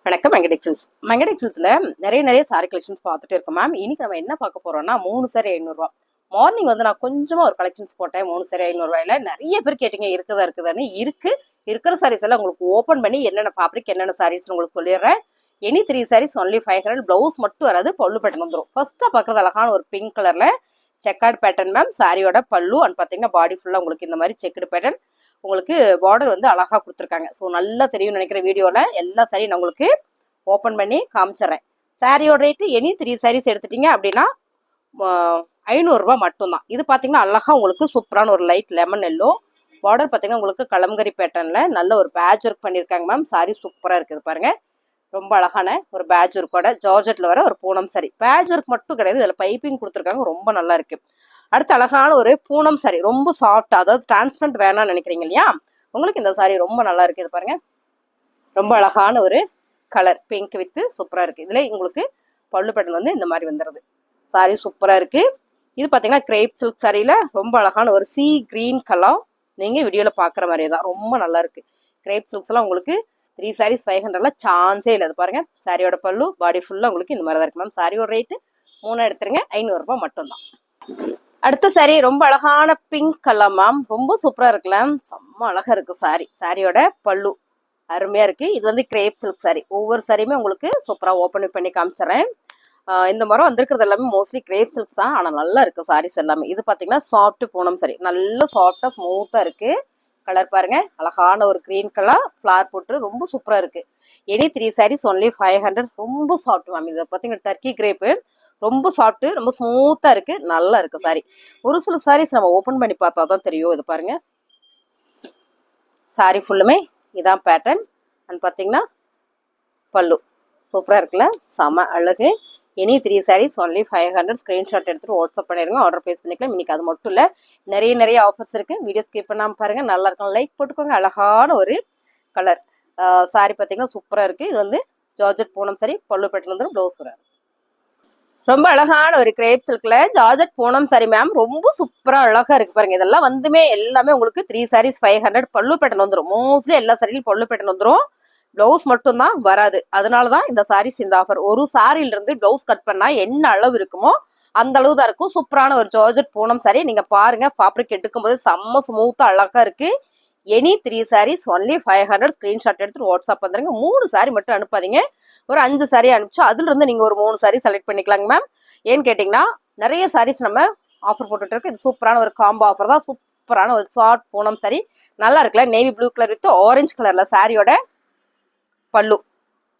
வணக்கம் மெங்கடெக்ஸில்ஸ்ல நிறைய sorry collections பார்த்துட்டு இருக்கோம் மேம். இன்னைக்கு நம்ம என்ன பார்க்க போறோம்னா 3 சாரி 500 ரூபா. மார்னிங் வந்து நான் கொஞ்சமா ஒரு கலெக்ஷன்ஸ் போட்டேன். 3 சாரி 500 ரூபாயில நிறைய பேர் கேட்டீங்க இருக்குதான்னு. இருக்கிற சாரீஸ் எல்லாம் உங்களுக்கு ஓப்பன் பண்ணி என்னென்ன ஃபேப்ரிக் என்னென்ன சாரீஸ் உங்களுக்கு சொல்லிடுறேன். Any 3 saris only 500. பிளவுஸ் மட்டும் வராது, பல்லு பேட்டர்ன் வந்துடும். ஃபர்ஸ்டா பார்க்கறது அழகான ஒரு பிங்க் கலர்ல செக்கார்ட் பேட்டர்ன் மேம். சாரியோட பல்லு அண்ட் பார்த்தீங்கன்னா பாடி ஃபுல்லா உங்களுக்கு இந்த மாதிரி செக்குடு பேட்டர்ன். உங்களுக்கு பார்டர் வந்து அழகா கொடுத்துருக்காங்க. ஸோ நல்லா தெரியும் நினைக்கிற வீடியோல எல்லா சாரியும் நான் உங்களுக்கு ஓப்பன் பண்ணி காமிச்சிடறேன். சாரியோட ரேட்டு எனி 3 சாரீஸ் எடுத்துட்டீங்க அப்படின்னா 500 ரூபாய் மட்டும்தான். இது பார்த்தீங்கன்னா அழகா உங்களுக்கு சூப்பரான ஒரு லைட் லெமன் எல்லோ பார்டர். பார்த்தீங்கன்னா உங்களுக்கு கலம்கரி பேட்டர்ன்ல நல்ல ஒரு பேட்ச் ஒர்க் பண்ணியிருக்காங்க மேம். சாரி சூப்பரா இருக்குது பாருங்க. ரொம்ப அழகான ஒரு பேட்ச் ஒர்க்கோட ஜார்ஜெட்ல வர ஒரு பூனம் சாரி. பேட்ச் ஒர்க் மட்டும் கிடையாது, இதுல பைப்பிங் கொடுத்துருக்காங்க, ரொம்ப நல்லா இருக்கு. அடுத்து அழகான ஒரு பூனம் சாரி, ரொம்ப சாஃப்ட், அதாவது டிரான்ஸ்பரண்ட் வேணாம்னு நினைக்கிறீங்க இல்லையா, உங்களுக்கு இந்த சாரி ரொம்ப நல்லா இருக்கு. இது பாருங்க, ரொம்ப அழகான ஒரு கலர் பிங்க் வித் சூப்பரா இருக்கு. இதுல உங்களுக்கு பல்லு பேட்டர்ன் வந்து இந்த மாதிரி வந்துடுது. சாரி சூப்பரா இருக்கு. இது பாத்தீங்கன்னா கிரேப் சில்க் சாரியில ரொம்ப அழகான ஒரு சி கிரீன் கலர். நீங்க வீடியோல பாக்குற மாதிரியே தான் ரொம்ப நல்லா இருக்கு. கிரேப் சில்க்ஸ் எல்லாம் உங்களுக்கு 3 சாரீஸ் 500ல சான்ஸே இல்லை. அது பாருங்க, சாரியோட பல்லு பாடி ஃபுல்லா உங்களுக்கு இந்த மாதிரி தான் இருக்கு மேம். சாரியோட ரேட்டு 3 எடுத்துருங்க, 500 ரூபாய் மட்டும்தான். அடுத்த சாரி ரொம்ப அழகான பிங்க் கலர் மேம், ரொம்ப சூப்பரா இருக்குல்ல, செம்ம அழகா இருக்கு சாரி. சாரியோட பல்லு அருமையா இருக்கு. இது வந்து கிரேப் சில்க் சாரி. ஒவ்வொரு சாரியுமே உங்களுக்கு சூப்பரா ஓப்பன் பண்ணி காமிச்சிடறேன். இந்த மரம் வந்திருக்கிறது எல்லாமே மோஸ்ட்லி கிரேப் சில்க்ஸ் தான், ஆனா நல்லா இருக்கு சாரீஸ் எல்லாமே. இது பாத்தீங்கன்னா சாஃப்ட் பூனம் சாரி, நல்ல சாஃப்டா ஸ்மூத்தா இருக்கு. கலர் பாருங்க, அழகான ஒரு கிரீன் கலர் ஃபிளார் போட்டு ரொம்ப சூப்பரா இருக்கு. Any 3 saris only 500. ரொம்ப சாஃப்ட் மேம். இது பாத்தீங்கன்னா டர்க்கி கிரேப்பு, ரொம்ப சாஃப்ட், ரொம்ப ஸ்மூத்தா இருக்கு, நல்லா இருக்கு சாரி. ஒரு சில சாரீஸ் நம்ம ஓபன் பண்ணி பார்த்தா தான் தெரியும். இது பாருங்க, சாரி ஃபுல்லுமே இதான் பேட்டர்ன். அண்ட் பாத்தீங்கன்னா பல்லு சூப்பரா இருக்குல்ல, செம அழகு. Any 3 saris only 500. ஸ்கிரீன்ஷாட் எடுத்துட்டு வாட்ஸ்அப் பண்ணிருங்க, ஆர்டர் பிளேஸ் பண்ணிக்கலாம். இன்னைக்கு அது மட்டும் இல்ல, நிறைய ஆஃபர்ஸ் இருக்கு. வீடியோ ஸ்கிப் பண்ணாம பாருங்க, நல்லா இருக்கும். லைக் போட்டுக்கோங்க. அழகான ஒரு கலர் சாரி பாத்தீங்கன்னா சூப்பரா இருக்கு. இது வந்து ஜார்ஜெட் பூனம் சாரி, பல்லு பேட்டர்ன் வந்து ப்ளவுஸ் வர ரொம்ப அழகான ஒரு கிரேப் சில்க்ல ஜார்ஜெட் பூனம் சாரி மேம். ரொம்ப சூப்பரா அழகா இருக்கு பாருங்க. இதெல்லாம் வந்துமே எல்லாமே உங்களுக்கு 3 சாரீஸ் 500. பல்லு பேட்டர்ன் வந்துடும். மோஸ்ட்லி எல்லா சாரியிலும் பல்லு பேட்டர்ன் வந்துடும், பிளவுஸ் மட்டும் தான் வராது. அதனாலதான் இந்த சாரீஸ் இந்த ஆஃபர். ஒரு சாரியில இருந்து பிளவுஸ் கட் பண்ணா என்ன அளவு இருக்குமோ அந்த அளவு தான் இருக்கும். சூப்பரான ஒரு ஜார்ஜெட் பூனம் சாரி. நீங்க பாருங்க, ஃபேப்ரிக் எடுக்கும் போது செம்ம ஸ்மூத்தா அழகா இருக்கு. Any 3 saris only 500. ஸ்கிரீன்ஷாட் எடுத்துட்டு வாட்ஸ்அப் வந்துருங்க. 3 சாரி மட்டும் அனுப்பாதீங்க, ஒரு 5 சாரி அனுப்பிச்சு அதுல இருந்து நீங்க ஒரு 3 சாரி செலக்ட் பண்ணிக்கலாங்க மேம். ஏன்னு கேட்டீங்கன்னா நிறைய சாரீஸ் நம்ம ஆஃபர் போட்டுட்டு இருக்கு. இது சூப்பரான ஒரு காம்போ ஆஃபர் தான். சூப்பரான ஒரு ஷார்ட் பூனம் சாரி, நல்லா இருக்குல்ல, navy blue colour with orange கலர்ல சாரியோட பல்லு.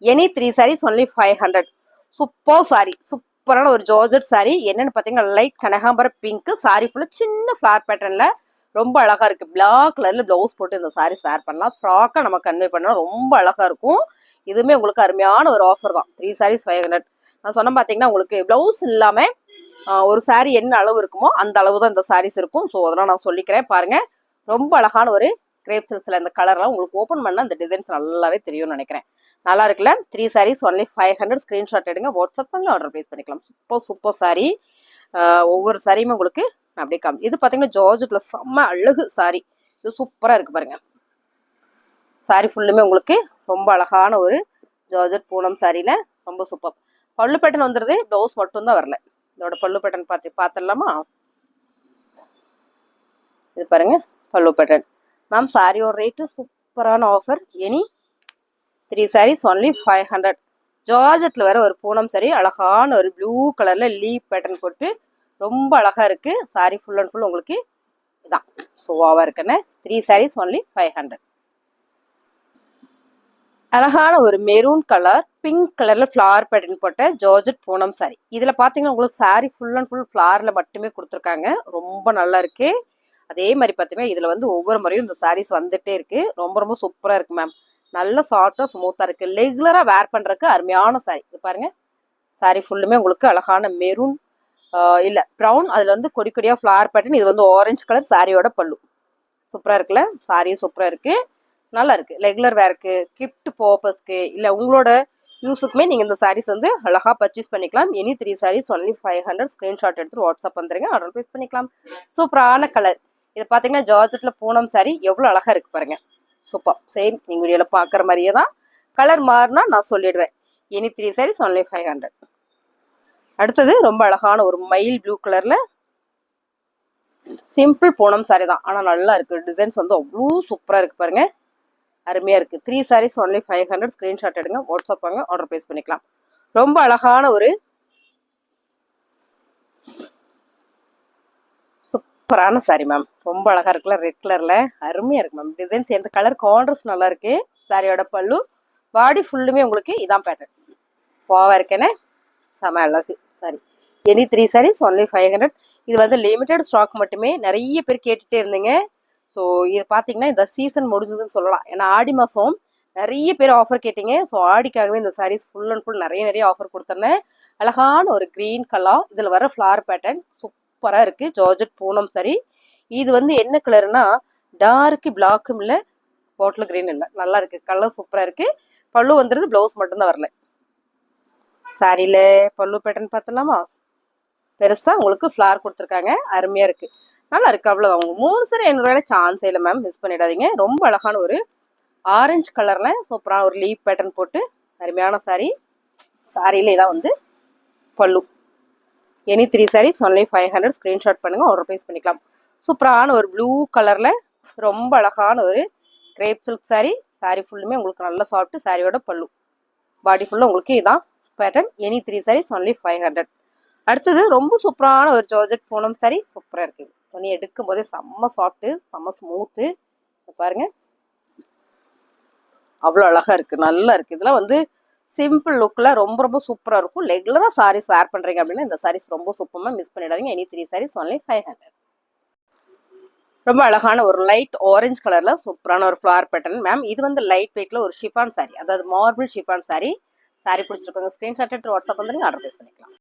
Any 3 saris only 500. Super sari, சூப்பரான ஒரு ஜார்ஜெட் சாரி. என்னன்னு பாத்தீங்கன்னா லைட் கனகாம்பர பிங்க். சாரி ஃபுல்லா சின்ன ஃபிளார் பேட்டர்ன்ல ரொம்ப அழகா இருக்கு. பிளாக் கலர்ல பிளவுஸ் போட்டு இந்த சாரி வேர் பண்ணலாம். ஃப்ராக்கா நம்ம கன்வே பண்ணலாம், ரொம்ப அழகா இருக்கும். இதுவுமே உங்களுக்கு அருமையான ஒரு ஆஃபர் தான். 3 சாரீஸ் 500. நான் சொன்ன பாத்தீங்கன்னா உங்களுக்கு பிளவுஸ் இல்லாம ஒரு சாரி என்ன அளவு இருக்குமோ அந்த அளவு தான் இந்த சாரீஸ் இருக்கும். ஸோ அதெல்லாம் நான் சொல்லிக்கிறேன் பாருங்க. ரொம்ப அழகான ஒரு கிரேப் சில்க்ஸ்ல இந்த கலர்லாம் உங்களுக்கு ஓப்பன் பண்ணா இந்த டிசைன்ஸ் நல்லாவே தெரியும்னு நினைக்கிறேன். நல்லா இருக்குல்ல. 3 சாரீஸ் ஒன்லி 500. ஸ்கிரீன்ஷாட் எடுங்க, வாட்ஸ்அப் பண்ணி ஆர்டர் பிளேஸ் பண்ணிக்கலாம். Super sorry. ஒவ்வொரு சாரியுமே உங்களுக்கு அப்படியே காமி. இது பாத்தீங்கன்னா ஜார்ஜெட்ல செம்ம அழகு சாரி. இது சூப்பரா இருக்கு பாருங்க. சாரி ஃபுல்லுமே உங்களுக்கு ரொம்ப அழகான ஒரு ஜார்ஜெட் பூனம் சாரியில ரொம்ப சூப்பர். பல்லு பேட்டர்ன் வந்துருது, பிளவுஸ் மட்டும் தான் வரல. இதோட பல்லு பேட்டர்ன் பார்த்துடலாமா? இது பாருங்க, பல்லு பேட்டர்ன் மேம். சாரியோட ரேட்டு சூப்பரான ஆஃபர். Any 3 saris only 500. ஜார்ஜெட்ல வர ஒரு பூனம் சாரி, அழகான ஒரு ப்ளூ கலர்ல லீப் பேட்டர்ன் போட்டு ரொம்ப அழகா இருக்கு. சாரி ஃபுல் அண்ட் ஃபுல் உங்களுக்கு இதான் சோவாவா இருக்குன்னு. 3 சாரீஸ் ஒன்லி 500. அழகான ஒரு மெரூன் கலர் பிங்க் கலர்ல ஃபிளவர் பேட்டர்ன் போட்ட ஜார்ஜெட் பூனம் சாரி. இதுல பாத்தீங்கன்னா உங்களுக்கு சாரி ஃபுல் அண்ட் ஃபுல் ஃபிளவர்ல மட்டுமே கொடுத்துருக்காங்க, ரொம்ப நல்லா இருக்கு. அதே மாதிரி பாத்தீங்கன்னா இதுல வந்து ஒவ்வொரு முறையும் இந்த சாரீஸ் வந்துட்டே இருக்கு. ரொம்ப சூப்பரா இருக்கு மேம். நல்ல சாஃப்டா ஸ்மூத்தா இருக்கு. ரெகுலரா வேர் பண்றதுக்கு அருமையான சாரி. இது பாருங்க, சாரி ஃபுல்லுமே உங்களுக்கு அழகான மெரூன் இல்ல ப்ரௌன், அதுல வந்து கொடி கொடியா ஃபிளவர் பேட்டர்ன். இது வந்து ஆரஞ்சு கலர். சாரியோட பல்லு சூப்பரா இருக்குல்ல, சாரியும் சூப்பரா இருக்கு, நல்லா இருக்கு. ரெகுலர் வேருக்கு, கிஃப்ட் பர்பஸ்க்கு, இல்ல உங்களோட யூஸுக்குமே நீங்க இந்த சாரீஸ் வந்து அழகா பர்ச்சேஸ் பண்ணிக்கலாம். Any 3 saris only 500. ஸ்கிரீன்ஷாட் எடுத்து வாட்ஸ்அப் வந்துருங்க, ஆர்டர் பிளேஸ் பண்ணிக்கலாம். சூப்பரான கலர். இது பாத்தீங்கன்னா ஜார்ஜெட்ல பூனம் சாரி எவ்வளவு அழகா இருக்கு பாருங்க. சூப்பர். சேம் நீங்க வீடியோல பாக்குற மாதிரியே தான் கலர் மாறினா நான் சொல்லிடுவேன். Any 3 sarees only 500. அடுத்தது ரொம்ப அழகான ஒரு மயில் ப்ளூ கலர்ல சிம்பிள் பூனம் சாரி தான், ஆனா நல்லா இருக்கு. டிசைன்ஸ் வந்து அவ்வளோ சூப்பரா இருக்கு பாருங்க, அருமையா இருக்கு. 3 sarees only 500. ஸ்கிரீன்ஷாட் எடுங்க, வாட்ஸ்அப் வாங்க, ஆர்டர் பிளேஸ் பண்ணிக்கலாம். ரொம்ப அழகான ஒரு சூப்பரான சாரி மேம், ரொம்ப அழகா இருக்குல்ல, ரெட் கலர்ல அருமையா இருக்கு மேம். டிசைன்ஸ் எந்த கலர் கான்ட்ராஸ்ட் நல்லா இருக்கு. சாரியோட பல்லு பாடி ஃபுல்லுமே உங்களுக்கு இதான் பேட்டர்ன் போவா இருக்கேனே, செம அழகு சாரி. Any 3 sarees only 500. இது வந்து லிமிடெட் ஸ்டாக் மட்டுமே, நிறைய பேர் கேட்டுட்டே இருந்தீங்க. ஸோ இது பார்த்தீங்கன்னா இந்த சீசன் முடிஞ்சதுன்னு சொல்லலாம். ஏன்னா ஆடி மாதம் நிறைய பேர் ஆஃபர் கேட்டீங்க. ஸோ ஆடிக்காகவே இந்த சாரீஸ் ஃபுல் அண்ட் ஃபுல் நிறைய ஆஃபர் கொடுத்துருந்தேன். அழகான ஒரு க்ரீன் கலர், இதில் வர ஃப்ளவர் பேட்டர்ன் சூப்பராக இருக்குது. Georgette Poonam sorry. இது வந்து என்ன கலர்னா டார்க் பிளாக்கும் இல்லை, பாட்டில் கிரீன் இல்லை, நல்லா இருக்கு. கலர் சூப்பராக இருக்கு. பல்லு வந்துடுது, ப்ளவுஸ் மட்டும்தான் வரல. சாரியில பல்லு பேட்டர்ன் பார்த்தலாமா, பெருசா உங்களுக்கு ஃப்ளார் கொடுத்துருக்காங்க, அருமையா இருக்கு, நல்லா இருக்கு. அவ்வளவுதான். உங்க 3 சாரி 500 சான்ஸே இல்லை மேம், மிஸ் பண்ணிடாதீங்க. ரொம்ப அழகான ஒரு ஆரஞ்சு கலர்ல சூப்பரான ஒரு லீப் பேட்டர்ன் போட்டு அருமையான சாரி. சாரியில இதான் வந்து பல்லு. Any 3 sarees only 500. ஸ்கிரீன்ஷாட் பண்ணுங்க, ஆர்டர் பிளேஸ் பண்ணிக்கலாம். சூப்பரான ஒரு ப்ளூ கலர்ல ரொம்ப அழகான ஒரு கிரேப் சில்க் சாரி. சாரி ஃபுல்லுமே உங்களுக்கு நல்லா சாஃப்ட். சாரியோட பல்லு பாடி ஃபுல்லா உங்களுக்கு இதான் பேட்டர்ன். Any 3 sarees only 500. அடுத்தது ரொம்ப சூப்பரான ஒரு ஜார்ஜெட் பூனம் சாரி, சூப்பரா இருக்கு. துணி எடுக்கும் போதே செம்ம சாஃப்ட், செம்ம ஸ்மூத்து பாருங்க, அவ்வளோ அழகா இருக்கு, நல்லா இருக்கு. இதெல்லாம் வந்து சிம்பிள் லுக்ல ரொம்ப சூப்பரா இருக்கும். ரெகுலரா சாரீஸ் வேர் பண்றீங்க அப்படின்னா இந்த சாரீஸ் ரொம்ப சூப்பரா, மிஸ் பண்ணிடாதீங்க. Any 3 sarees only 500. ரொம்ப அழகான ஒரு லைட் ஆரஞ்சு கலர்ல சூப்பரான ஒரு ஃப்ளவர் பேட்டர்ன் மேம். இது வந்து லைட் வெயிட்ல ஒரு ஷிஃபான் சாரி, அதாவது மார்பிள் ஷிஃபான் சாரி. சாரி பிடிச்சிருக்கோங்க, ஸ்கிரீன்ஷாட் எடுத்து வாட்ஸ்அப் வந்துருங்க, ஆர்டர் பிளேஸ் பண்ணிக்கலாம்.